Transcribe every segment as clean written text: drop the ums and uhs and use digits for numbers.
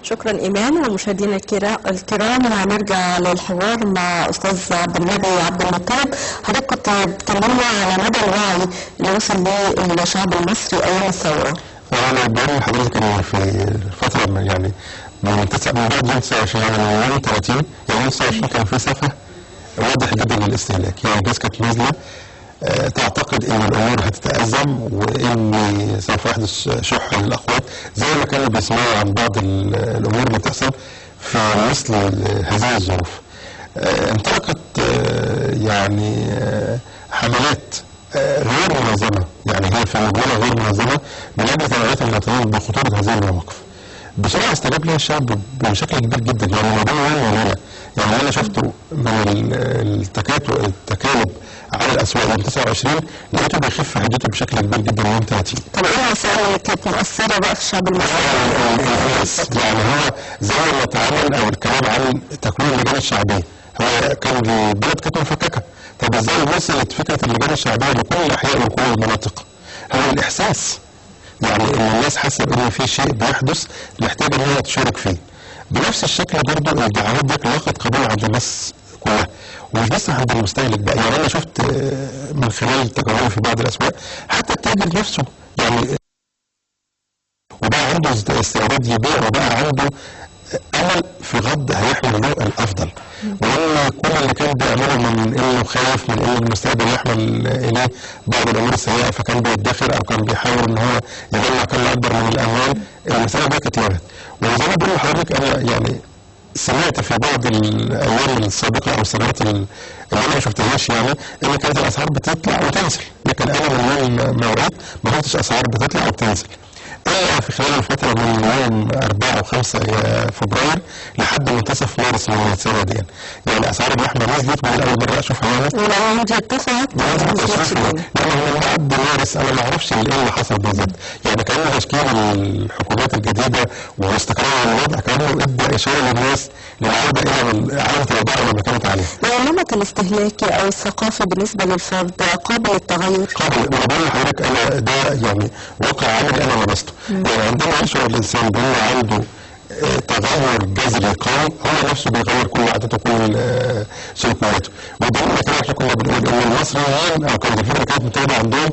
شكرا إيمان. ومشاهدينا الكرام هنرجع للحوار مع أستاذ عبد النبي عبد المطلب. حضرتك كنت بتكلمنا على مدى الوعي اللي وصل ليه الشعب المصري أيام الثورة. أنا بقول لحضرتك إن في فترة يعني من بعد 29 يعني يوم 30 يعني 29 كان في سفة واضح جدا للاستهلاك، يعني الناس كانت نازلة تعتقد ان الامور هتتأزم وان سوف يحدث شح للاقوات زي ما كانوا بيسمعوا عن بعض الامور اللي بتحصل في مثل هذه الظروف. انطلقت يعني حملات غير منظمه، يعني هي في مجموعه غير منظمه من اجل توعيه المواطنين بخطوره هذه المواقف. بسرعه استجاب لها الشعب بشكل كبير جدا، يعني الموضوع يوم وليله. يعني انا شفته من التكالب على الاسواق يوم 29 لقيته بيخف حدته بشكل كبير جدا يوم 30. طب ايه الوسائل اللي كانت مؤثره بقى في الشعب المصري؟ يعني هو زي ما اتعامل او الكلام عن تكوين اللجان الشعبيه، هو كان البلد كانت مفككه، طب ازاي وصلت فكره اللجان الشعبيه لكل الاحياء وكل المناطق؟ هو الاحساس، يعني ان الناس حاسه ان في شيء بيحدث محتاجه ان هي تشارك فيه. بنفس الشكل برضه الدعوات دي لقت قبول عند الناس كلها، ومش بس عند المستهلك بقى. يعني انا شفت من خلال تجاربي في بعض الاسواق حتى التاجر نفسه يعني وبقى عنده استعداد يبيع، وبقى عنده امل في غد هيحمل له الافضل، وان كل اللي كان بيعمله من انه خايف من ان المستقبل يحمل اليه بعض الامور السيئه فكان بيدخر او كان بيحاول ان هو يجمع كم اكبر من الاموال، المساله دي كانت اتلغت. وزي ما بقول لحضرتك انا يعني سمعت في بعض الايام السابقه او السنوات اللي انا ما شفتهاش يعني ان كانت الاسعار بتطلع وتنزل، لكن انا من يوم ما وعيت ما شفتش اسعار بتطلع وبتنزل الا في خلال الفتره من يوم 4 او 5 فبراير لحد منتصف مارس من السنه دي. يعني اسعار اللحمه نزلت من اول مره اشوفها انا. ولما ارتفعت لما من بعد مارس انا ما اعرفش ايه اللي حصل بالظبط، يعني كان تشكيل الحكومات الجديده واستقرار الوضع كانه ادى اشاره للناس للعوده الى اعاده الاوضاع لما كانت عليها. النمط الاستهلاكي او الثقافي بالنسبه للفرد قابل للتغير؟ قابل. انا بقول لحضرتك انا ده يعني واقع عملي انا لمسته. يعني عندما يشعر الانسان بانه عنده تغير جذري قوي هو نفسه بيغير كل عاداته كل سلوكياته. وده اللي احنا كنا بنقول ان المصريين او كانت الفكره كانت متابعه عندهم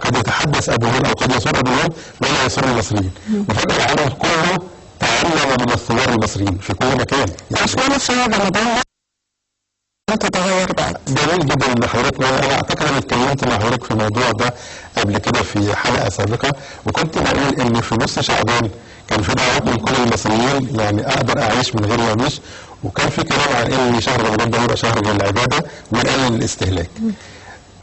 قد يتحدث ابوهم او قد يصر ابوهم ولا يصر المصريين، وفجاه العالم كله تعلم من الثوار المصريين في كل مكان. اشمعنى شهر رمضان تتغير بعد؟ جميل جدا ان حضرتك، انا اعتقد انا اتكلمت مع حضرتك في الموضوع ده قبل كده في حلقه سابقه، وكنت بقول ان في نص شعبان كان في دعوات من كل المصريين يعني اقدر اعيش من غير ما اعيش، وكان في كلام عن ان شهر رمضان ده يبقى شهر للعباده ونقلل الاستهلاك.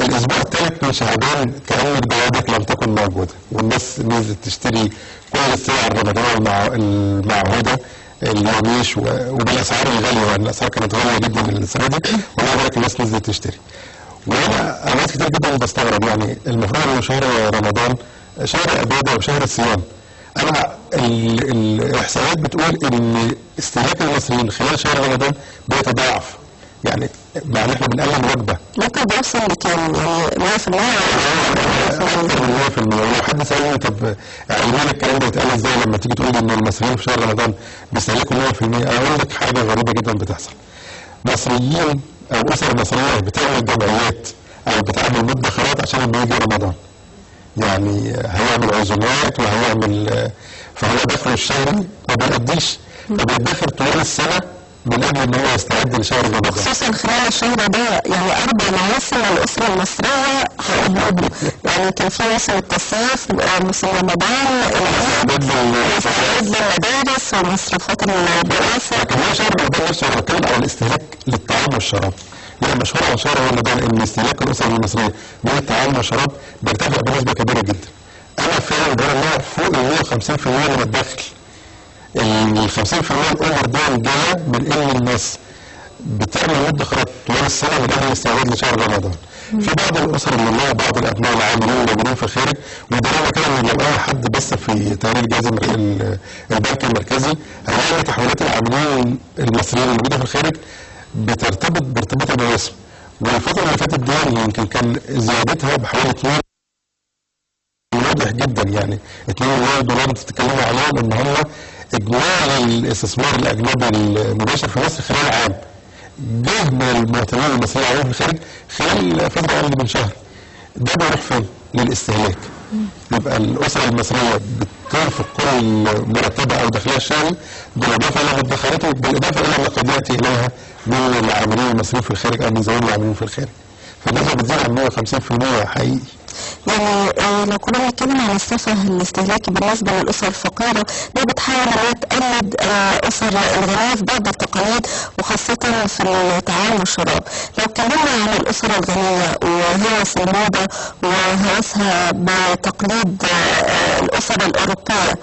الاسبوع الثالث من شعبان كان البوادق لم تكن موجوده، والناس نزلت تشتري كل السلع الرمضانيه المعهوده اليوميش وبالاسعار الغاليه، يعني الاسعار كانت غاليه جدا السنه دي ومع ذلك الناس نزلت تشتري. وانا ناس كتير جدا بستغرب، يعني المفروض ان شهر رمضان شهر عباده وشهر الصيام. انا الاحصائيات بتقول ان استهلاك المصريين خلال شهر رمضان بيتضاعف، يعني مع ان احنا بنقلل وجبه ممكن بيوصل لكام؟ يعني 100%؟ اكثر من 100%. ولو حد سالني طب علميا الكلام ده يتقال ازاي لما تيجي تقول ان المصريين في شهر رمضان بيستهلكوا 100%، اقول لك حاجه غريبه جدا بتحصل. مصريين او اسر مصريه بتعمل جمعيات او بتعمل مدخرات عشان لما يجي رمضان، يعني هيعمل عزومات وهيعمل، فهو دخله الشهري ما بيقضيش، فبيدخر طول السنه من اجل ان هو يستعد لشهر رمضان. خصوصا خلال الشهر ده يعني 4 مواسم الاسره المصريه هيقضوا، يعني كان في موسم التصيف، موسم رمضان، الاستعداد للمدارس ومصروفات الدراسه. كمان شهر رمضان نفسه انا بتكلم على الاستهلاك للطعام والشراب. لا مشهور عن شهر رمضان ان استهلاك الاسر المصريه من الطعام والشراب بيرتفع بنسبه كبيره جدا. انا فعلا بقول انها فوق ال 150% من الدخل. ال 50% الاوفر ده جايه من ان الناس بتعمل مدخرات طول السنه من اجل الاستعداد لشهر رمضان. في بعض الاسر اللي لها بعض الابناء العاملين الموجودين في الخارج، وده كده لو اي حد بس في تقرير جهاز البنك المركزي هيلاقي تحويلات العاملين المصريين الموجوده في الخارج بترتبط بارتباط المواسم. والفتره اللي فاتت دي يمكن كان زيادتها بحوالي 2 واضح جدا. يعني 2 مليار دولار انت بتتكلموا عليهم ان هم اجمالي الاستثمار الاجنبي المباشر في مصر خلال عام جه من المواطنين المصريين عليهم في الخارج خلال فتره اقل من شهر. ده بيروح فين؟ للاستهلاك. يبقى الاسره المصريه بتنفق كل مرتبها او دخلها الشهري بالاضافه الى مدخراته، بالاضافه الى ما قد ياتي اليها من العاملين المصريين في الخارج او من زمايل العاملين في الخارج. فالنسبه بتزيد عن 150% حقيقي. يعني لو كنا بنتكلم عن السفه الاستهلاكي بالنسبه للاسر الفقيره، ده بتحاول انها تقلد اسر الغنيه في بعض التقاليد وخاصه في الطعام والشراب. لو اتكلمنا عن الاسر الغنيه وهوس الموضه وهوسها بتقليد الاسر الاوروبيه،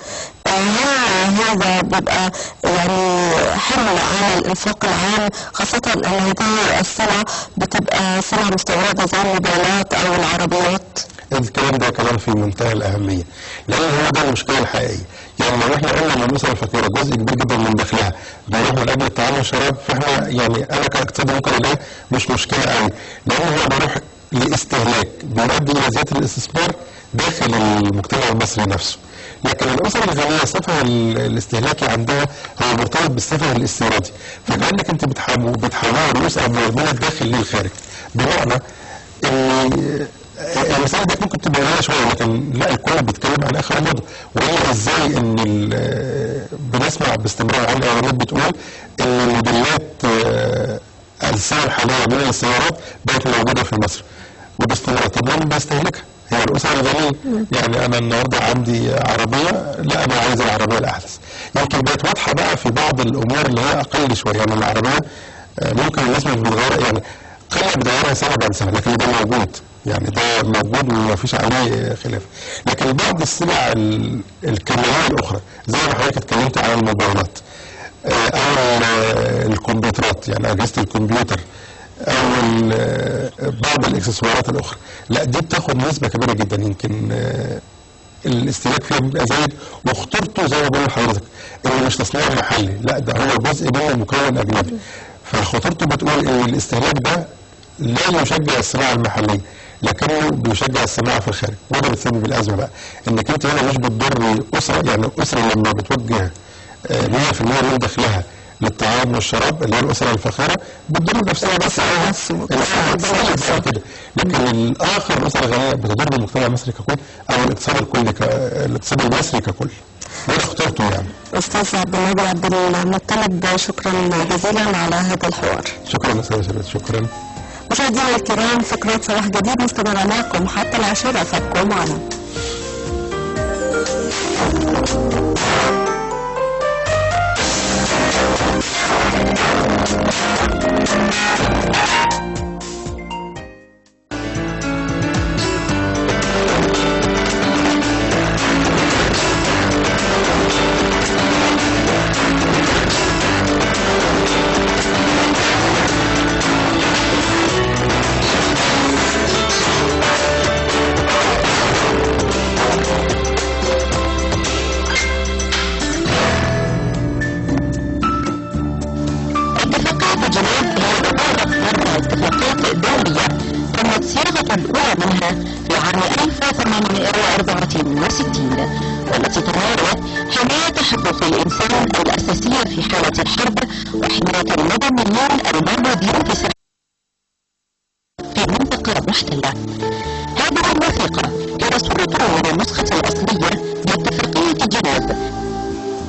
هذا بيبقى يعني حمل على الانفاق العام، خاصة ان هذه السلع بتبقى سلع مستوردة زي الموبايلات او العربيات. الكلام ده كلام في منتهى الأهمية، لأن هو ده المشكلة الحقيقية. يعني لو احنا قلنا ان الأسرة الفقيرة جزء كبير جدا من دخلها بيروح من أجل الطعام والشراب، فاحنا يعني أنا كاقتصادي ممكن ألاقي مش مشكلة قوي، لأن هو بيروح لاستهلاك بيؤدي إلى زيادة الاستثمار داخل المجتمع المصري نفسه. لكن الاسر الغنيه السفه الاستهلاكي عندها هو مرتبط بالسفه الاستيرادي، فكانك انت بتحولها الاسره من الداخل للخارج، بمعنى ان المسألة دي ممكن تبقى قليلة شوية، لكن لا الكل بيتكلم عن آخر الموضة، وهي ازاي ان بنسمع باستمرار عن اعلانات بتقول ان موديلات السنة الحالية من السيارات بقت موجودة في مصر وباستمرار. طب مين بيستهلكها؟ هي الأسرة الغنية. يعني أنا النهارده عندي عربية، لا أنا عايز العربية الأحدث. يمكن بقت واضحة بقى في بعض الأمور اللي هي أقل شوية. يعني العربية ممكن الناس مش بتغير، يعني قلة بتغيرها سنة بعد سنة، لكن ده موجود، يعني ده موجود ومفيش عليه خلاف. لكن بعض السلع الكمالية الأخرى زي ما حضرتك اتكلمت عن الموبايلات أو الكمبيوترات، يعني أجهزة الكمبيوتر او بعض الاكسسوارات الاخرى، لا دي بتاخد نسبه كبيره جدا. يمكن الاستهلاك فيها بيبقى زايد، وخطورته زي ما بقول لحضرتك انه مش تصنيع محلي، لا ده هو جزء منه مكون اجنبي. فخطورته بتقول ان الاستهلاك ده لا يشجع الصناعه المحليه، لكنه بيشجع الصناعه في الخارج، وده بتسبب الازمه بقى. انك انت هنا مش بتضر اسره، يعني الاسره لما بتوجه 100% من دخلها للطعام والشراب اللي هي الاسره الفقيره بتضر نفسها بس كده، لكن الاخر الاسره الغنيه بتضر المجتمع المصري ككل او الاقتصاد الكلي الاقتصاد المصري ككل. ده خطورته يعني. استاذ عبد النبي عبد المطلب، شكرا جزيلا على هذا الحوار. شكرا استاذ شريف، شكرا. مشاهدينا الكرام، فقرة صباح جديد مستمرة معكم حتى العاشرة، فابقوا معنا. والتي تناولت حماية حقوق الإنسان الأساسية في حالة الحرب وحماية المدنيين المعبودين في منطقة محتلة. هذه الوثيقة هي صورة من النسخة الأصلية لاتفاقية جنيف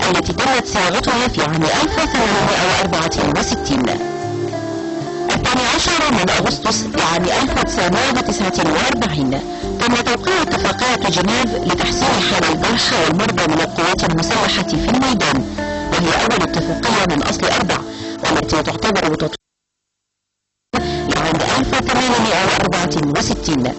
التي تمت صياغتها في عام 1864. 12 من أغسطس لعام 1949 تم توقيع اتفاقية جنيف لتحسين حال الجرحى والمرضى من القوات المسلحة في الميدان، وهي أول اتفاقية من أصل 4 والتي تعتبر تطويرا لعام 1864،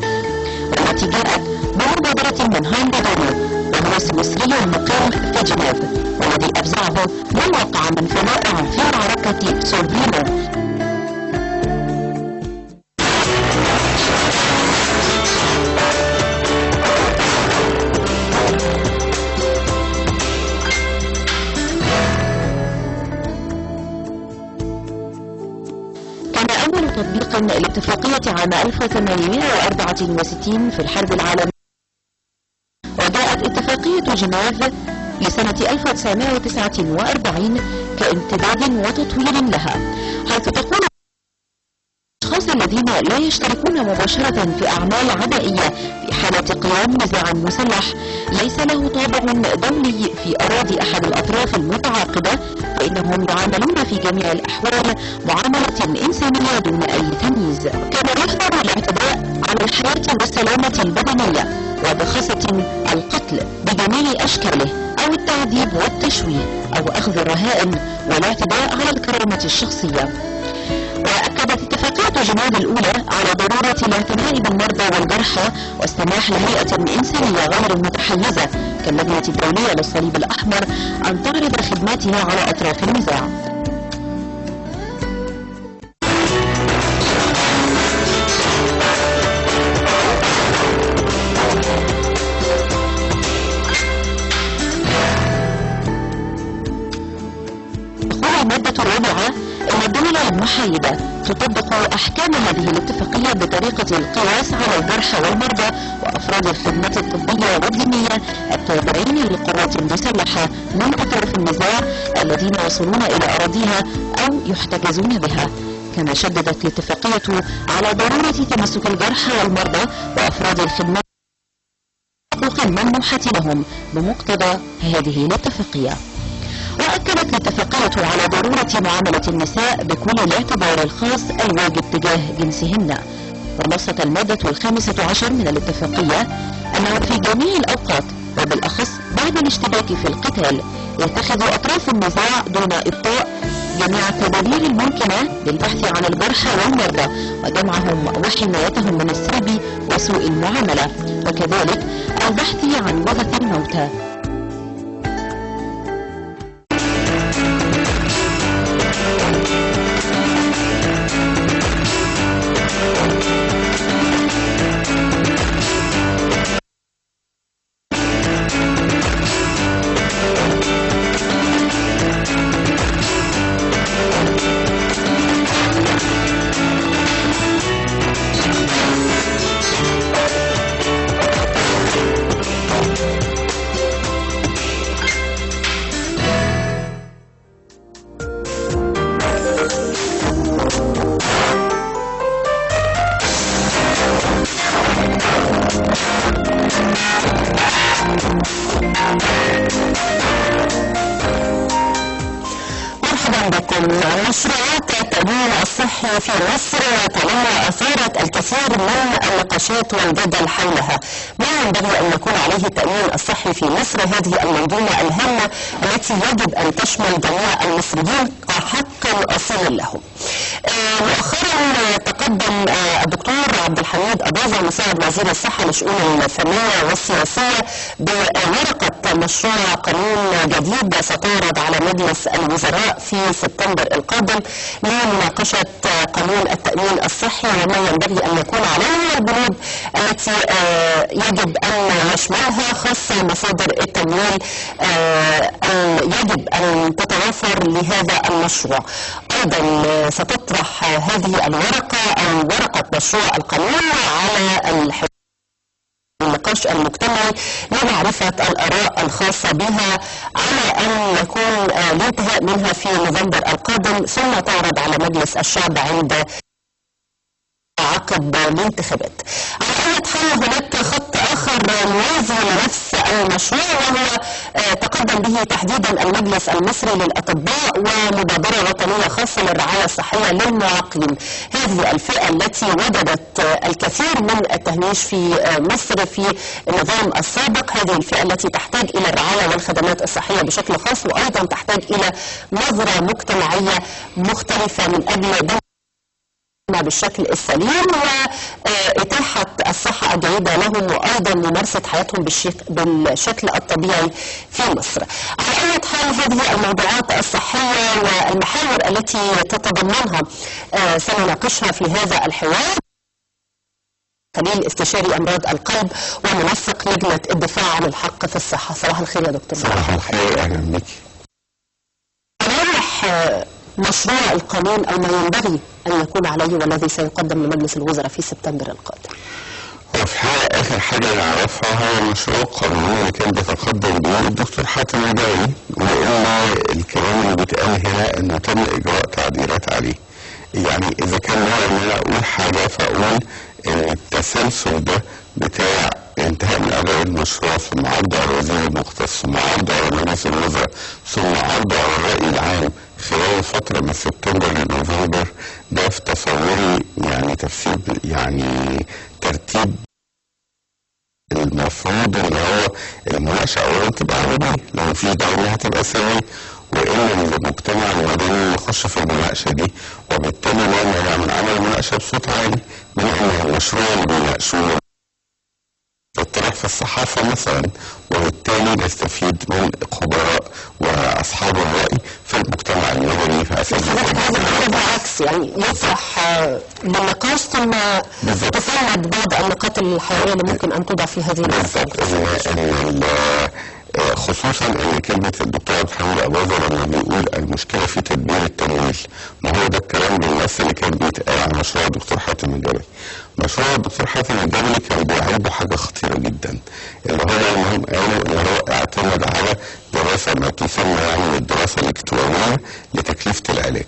والتي جاءت بمبادرة من هاينري دونر وهو السويسري المقيم في جنيف، والذي أفزعه ما وقع من فنائع في معركة سوربينو. تطبيقا لاتفاقية عام 1864 في الحرب العالمية جنيف لسنة 1949 كامتداد وتطوير لها، حيث تقول الأشخاص الذين لا يشتركون مباشرة في أعمال عدائية في حالة قيام نزاع مسلح ليس له طابع دولي في أراضي أحد الأطراف المتعاقبة، فإنهم يعاملون في جميع الأحوال معاملة إنسانية دون أي تمييز. كما يحظر الاعتداء على الحياة والسلامة البدنية وبخاصة القتل بجميع أشكاله أو التعذيب والتشويه أو أخذ الرهائن والاعتداء على الكرامة الشخصية. وأكدت اتفاقية جنيف الأولى على ضرورة الاعتناء بالمرضى والجرحى والسماح لهيئة إنسانية غير متحيزة كاللجنة الدولية للصليب الأحمر أن تعرض خدماتها على أطراف النزاع. المادة الرابعة أن الدول المحايدة تطبق أحكام هذه الاتفاقية بطريقة القياس على الجرحى والمرضى وأفراد الخدمات الطبية والدينية التابعين للقوات المسلحة من أطراف النزاع الذين يصلون إلى أراضيها أو يحتجزون بها. كما شددت الاتفاقية على ضرورة تمسك الجرحى والمرضى وأفراد الخدمات بالحقوق الممنوحة لهم بمقتضى هذه الاتفاقية. وأكدت الاتفاقية على ضرورة معاملة النساء بكل الاعتبار الخاص الواجب تجاه جنسهن. ونصت المادة 15 من الاتفاقية أنه في جميع الأوقات وبالأخص بعد الاشتباك في القتال يتخذ أطراف النزاع دون إبطاء جميع التدابير الممكنة للبحث عن الجرحى والمرضى وجمعهم وحمايتهم من السلب وسوء المعاملة، وكذلك البحث عن وثث الموتى. مشروعات التأمين الصحي في مصر طالما أثارت الكثير من النقاشات والجدل حولها. ما ينبغي أن يكون عليه التأمين الصحي في مصر؟ هذه المنظومة الهامة التي يجب أن تشمل جميع المصريين كحق أصيل لهم. مؤخرا تقدم الدكتور عبد الحميد أباظة مساعد وزير الصحة للشؤون الفنية والسياسية بورقة مشروع قانون جديد ستعرض على مجلس الوزراء في سبتمبر القادم لمناقشة قانون التأمين الصحي وما ينبغي أن يكون عليه البنود التي يجب أن يشملها، خاصة مصادر التمويل يجب أن تتوافر لهذا المشروع. أيضا ستطرح هذه الورقة أو ورقة مشروع القانون على النقاش المجتمعي لمعرفة الآراء الخاصة بها على أن يكون الانتهاء منها في نوفمبر القادم، ثم تعرض على مجلس الشعب عند عقب الانتخابات. على أي حال هناك خط آخر موازي لنفس المشروع وهو تقدم به تحديدا المجلس المصري للأطباء ومبادرة وطنية خاصة للرعاية الصحية للمعاقين. هذه الفئة التي وجدت الكثير من التهميش في مصر في النظام السابق، هذه الفئة التي تحتاج إلى الرعاية والخدمات الصحية بشكل خاص وأيضا تحتاج إلى نظرة مجتمعية مختلفة من أجل بالشكل السليم وإتاحة الصحة الجيدة لهم وأيضا ممارسة حياتهم بالشكل الطبيعي في مصر. على أي حال هذه الموضوعات الصحية والمحاور التي تتضمنها سنناقشها في هذا الحوار. خليل استشاري أمراض القلب ومنسق لجنة الدفاع عن الحق في الصحة. صباح الخير يا دكتور. صباح الخير، أهلا بك. مشروع القانون أو ما ينبغي أن يكون عليه والذي سيقدم لمجلس الوزراء في سبتمبر القادم. وفي الحقيقة آخر حاجة نعرفها هو المشروع القانوني اللي كان بيتقدم به الدكتور حاتم الجوي، وإن الكلام اللي بيتقال هنا إنه تم إجراء تعديلات عليه. يعني إذا كان نوع إن أنا أقول حاجة فأقول إن التسلسل ده بتاع انتهاء من أداء المشروع ثم عرضه على الوزير المختص ثم عرضه على مجلس الوزراء ثم عرضه على الرأي العام خلال فترة من سبتمبر لنوفمبر، ده في تصوري يعني تفسير يعني ترتيب المفروض ان هو المناقشه اولا تبقى عمليه، لو مفيش دعوه انها تبقى سريه، وان المجتمع المدني يخش في المناقشه دي، وبالتالي لا مانع من عمل مناقشه بصوت عالي من ان المشروع اللي بيناقشوه يطرح في الصحافه مثلا، وبالتالي نستفيد من خبراء واصحاب الراي في المجتمع المدني في اساس بالعكس يعني يطرح للنقاش ثم تساعد بعض النقاط الحيويه اللي ممكن ان توضع في هذه بالضبط. خصوصا ان كلمه الدكتور عبد الحميد اباظه لما بيقول المشكله في تدبير التمويل، ما هو ده الكلام بالنص اللي كان بيتقال عن مشروع الدكتور حاتم الجبلي. مشروع الدكتور حاتم الجبلي كان بيعيبه حاجه خطيره جدا، اللي هو انهم قالوا ان هو اعتمد على دراسه ما تسمى يعني الدراسه الاكتواريه لتكلفه العلاج.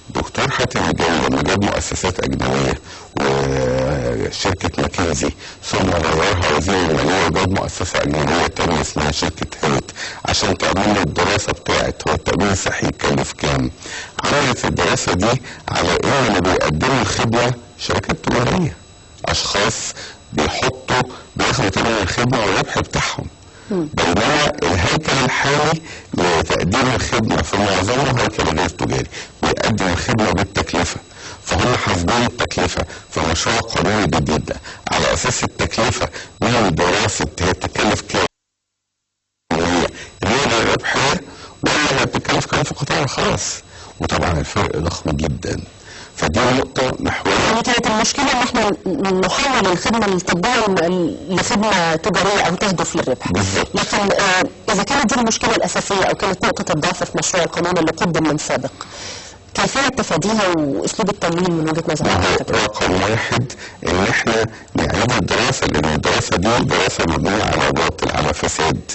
دكتور حاتم الجبلي لما جاب مؤسسات اجنبيه وشركه ماكنزي ثم غيرها وزير الماليه وجاب مؤسسه اجنبيه تانيه اسمها شركه هيت عشان تعمل له الدراسه بتاعت هو التامين الصحي يكلف كام. عملت الدراسه دي على ان اللي بيقدموا الخدمه شركات تجاريه، اشخاص بياخدوا ثمن الخدمه والربح بتاعهم، بينما الهيكل الحالي لتقديم الخدمه في معظمه هيكل غير تجاري بيقدم الخدمه بالتكلفه، فهم حاسبين التكلفه في مشروع قانوني جديد ده على اساس التكلفه من دراسه هي بتتكلف كام هي غير الربحيه ولا هي بتتكلف كام في القطاع الخاص، وطبعا الفرق ضخم جدا. فدي نقطة محورية. يعني كانت المشكلة ان احنا نحول الخدمة الطبية لخدمة تجارية او تهدف للربح. بالظبط. لكن اذا كانت دي المشكلة الاساسية او كانت نقطة الضعف في مشروع القانون اللي قدم من سابق، كيفية تفاديها واسلوب التمويل من وجهة نظر حضرتك؟ رقم واحد ان احنا نعيد الدراسة، لان الدراسة دي دراسة مبنية على باطل على فساد.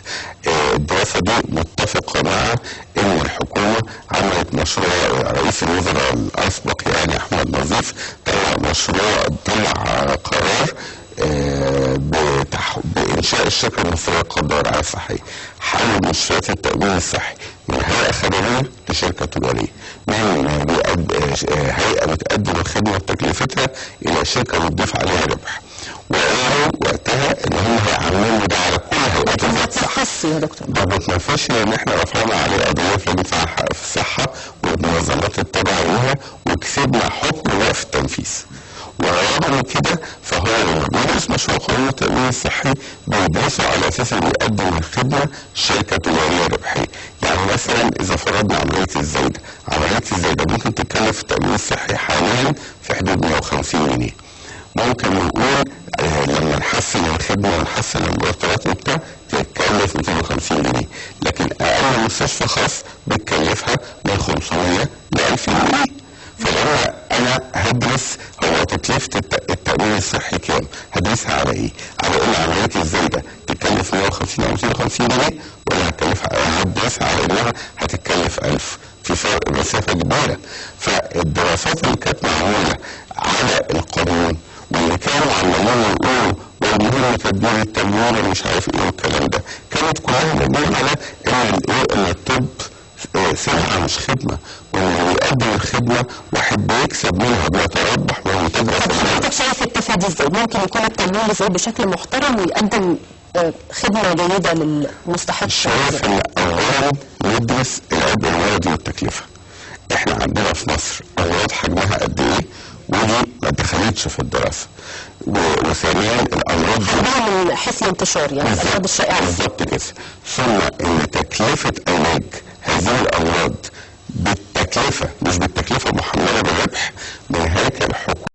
الدراسة دي متفقة مع ان الحكومة عملت مشروع، رئيس الوزراء الاسبق يعني احمد نظيف طلع قرار بإنشاء الشركة المصرية للقضاء والرعاية الصحية، حول مستشفيات التأمين الصحي من هيئة خدمية لشركة تجارية، من هيئة بتقدم الخدمة بتكلفتها إلى شركة بتضيف عليها ربح. وقالوا وقتها إن هم هيعملوا ده على كل هيئات الصحة. يا دكتور ما بتنفذش، لأن إحنا رفعنا عليه قضية في لجنة الحق في الصحة والمنظمات التابعة ليها وكسبنا حكم وقف التنفيذ. ورغم كده فهو لما بيدرس مشروع قانون التأمين الصحي بيدرسه على اساس انه بيقدم الخدمه شركه تجاريه ربحيه. يعني مثلا اذا فرضنا عمليه الزايده ممكن تتكلف التأمين الصحي حاليا في حدود 150 جنيه. ممكن نقول لما نحسن الخدمه ونحسن المرتبات وبتاع تتكلف 250 جنيه، لكن اقل مستشفى خاص بتكلفها من 500 ل 1000 جنيه. فلما انا هدرس هو تكلفه التأمين الصحي كام؟ هدرسها على ايه؟ على ان عمليه الزايده تكلف 150 او 250 جنيه، ولا هدرسها على انها هتتكلف 1000؟ في فرق مسافه كبيره. فالدراسات اللي كانت معموله على القانون واللي كانوا عمالين يقولوا والمهم تدبير التمويل ومش عارف ايه والكلام ده، كانت كلها مبنيه على ان الطب سلعه مش خدمه، واللي بيقدم الخدمه واحد بيكسب منها بيتربح من تجربه. حضرتك شايف التفادي ازاي؟ ممكن يكون التمويل ازاي بشكل محترم ويقدم خدمه جيده للمستحق؟ شايف ان اولا ندرس العبء المرضي والتكلفه. احنا عندنا في مصر امراض حجمها قد ايه ودي ما دخلتش في الدراسه. وثانيا الامراض دي من حيث الانتشار يعني الامراض الشائعه. بالظبط كده. ثم ان تكلفه علاج هذه الامراض بالتكلفه مش بالتكلفه محمله بالربح من هيكل الحكومه